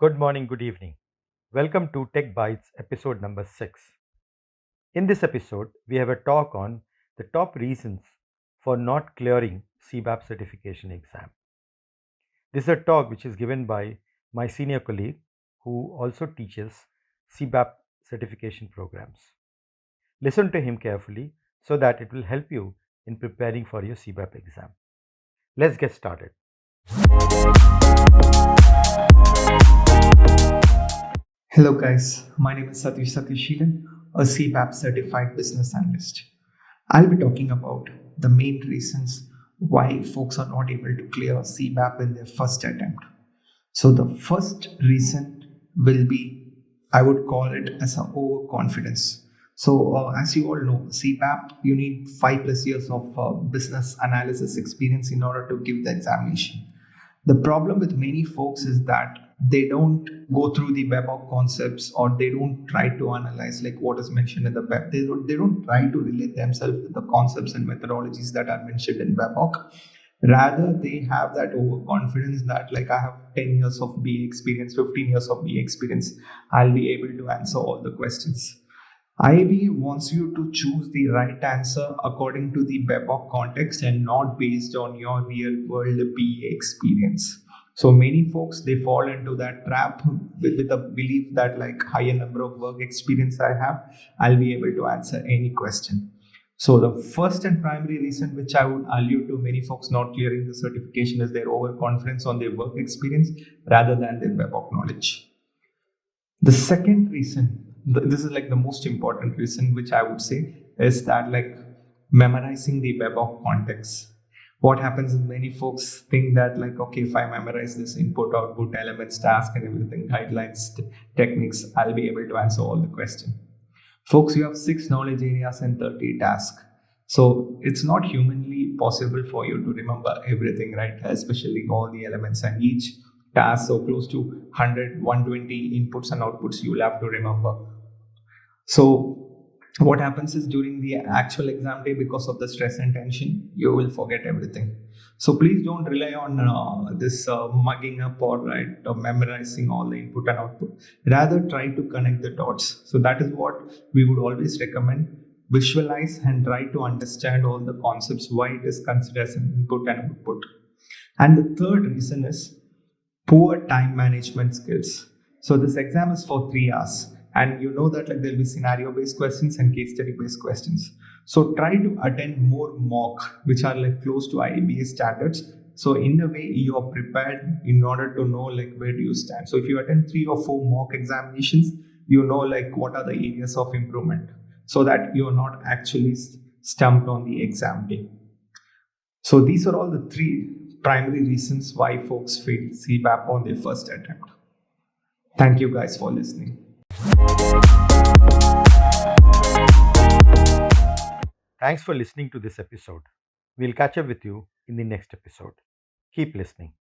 Good morning, good evening. Welcome to TechBytes episode number 6. In this episode, we have a talk on the top reasons for not clearing CBAP certification exam. This is a talk which is given by my senior colleague who also teaches CBAP certification programs. Listen to him carefully so that it will help you in preparing for your CBAP exam. Let's get started. Hello guys, my name is Satheesh, a CBAP certified business analyst. I'll be talking about the main reasons why folks are not able to clear CBAP in their first attempt. So the first reason will be, I would call it as an overconfidence. So as you all know, CBAP, you need 5+ years of business analysis experience in order to give the examination. The problem with many folks is that they don't go through the BABOK concepts, or they don't try to analyze like what is mentioned in the BABOK. They don't try to relate themselves with the concepts and methodologies that are mentioned in BABOK. Rather, they have that overconfidence that like I have 10 years of BA experience, 15 years of BA experience, I'll be able to answer all the questions. IIBA wants you to choose the right answer according to the BABOK context and not based on your real world BA experience. So many folks, they fall into that trap with the belief that like higher number of work experience I have, I'll be able to answer any question. So the first and primary reason which I would allude to many folks not clearing the certification is their overconfidence on their work experience rather than their BABOK knowledge. The second reason, this is like the most important reason which I would say, is that like memorizing the BABOK context. What happens is many folks think that like, okay, if I memorize this input, output, elements, task and everything, guidelines, techniques, I'll be able to answer all the questions. Folks, you have 6 knowledge areas and 30 tasks. So it's not humanly possible for you to remember everything, right? Especially all the elements and each task, so close to 100, 120 inputs and outputs you will have to remember. So what happens is during the actual exam day, because of the stress and tension, you will forget everything. So please don't rely on this mugging up or memorizing all the input and output. Rather try to connect the dots. So that is what we would always recommend. Visualize and try to understand all the concepts, why it is considered as an input and output. And the third reason is poor time management skills. So this exam is for 3 hours, and you know that like there'll be scenario based questions and case study based questions. So try to attend more mock which are like close to IIBA standards. So in a way you are prepared in order to know like where do you stand. So if you attend 3 or 4 mock examinations, you know like what are the areas of improvement, so that you are not actually stumped on the exam day. So these are all the 3 primary reasons why folks fail CBAP on their first attempt. Thank you guys for listening. Thanks for listening to this episode. We'll catch up with you in the next episode. Keep listening.